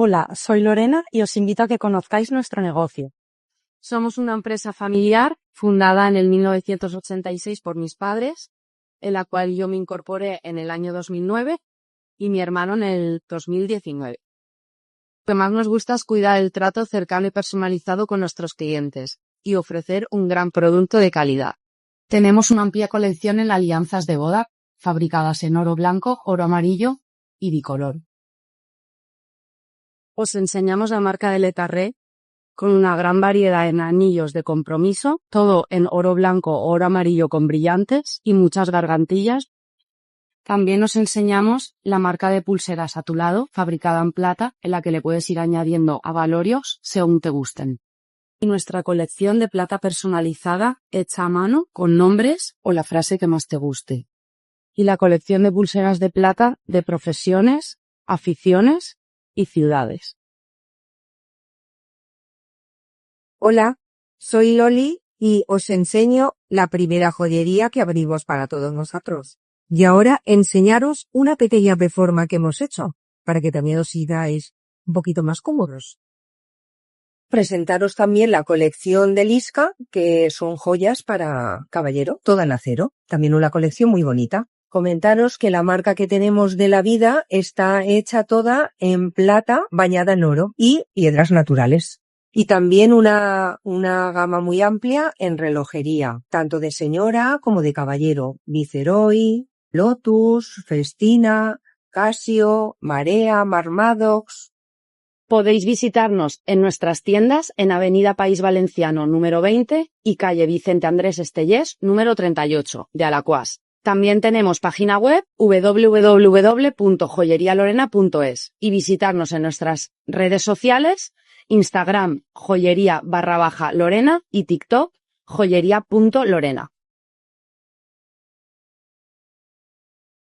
Hola, soy Lorena y os invito a que conozcáis nuestro negocio. Somos una empresa familiar fundada en el 1986 por mis padres, en la cual yo me incorporé en el año 2009 y mi hermano en el 2019. Lo que más nos gusta es cuidar el trato cercano y personalizado con nuestros clientes y ofrecer un gran producto de calidad. Tenemos una amplia colección en alianzas de boda, fabricadas en oro blanco, oro amarillo y bicolor. Os enseñamos la marca de Letarré con una gran variedad en anillos de compromiso, todo en oro blanco o oro amarillo con brillantes y muchas gargantillas. También os enseñamos la marca de pulseras a tu lado, fabricada en plata, en la que le puedes ir añadiendo abalorios según te gusten. Y nuestra colección de plata personalizada, hecha a mano, con nombres o la frase que más te guste. Y la colección de pulseras de plata de profesiones, aficiones y ciudades. Hola, soy Loli y os enseño la primera joyería que abrimos para todos nosotros. Y ahora enseñaros una pequeña reforma que hemos hecho, para que también os sigáis un poquito más cómodos. Presentaros también la colección de Lisca, que son joyas para caballero, toda en acero. También una colección muy bonita. Comentaros que la marca que tenemos de La Vida está hecha toda en plata bañada en oro y piedras naturales. Y también una gama muy amplia en relojería, tanto de señora como de caballero. Viceroy, Lotus, Festina, Casio, Marea, Marmadox. Podéis visitarnos en nuestras tiendas en Avenida País Valenciano número 20 y calle Vicente Andrés Estellés número 38 de Alacuás. También tenemos página web www.joyerialorena.es y visitarnos en nuestras redes sociales, Instagram joyería_Lorena y TikTok joyería.lorena.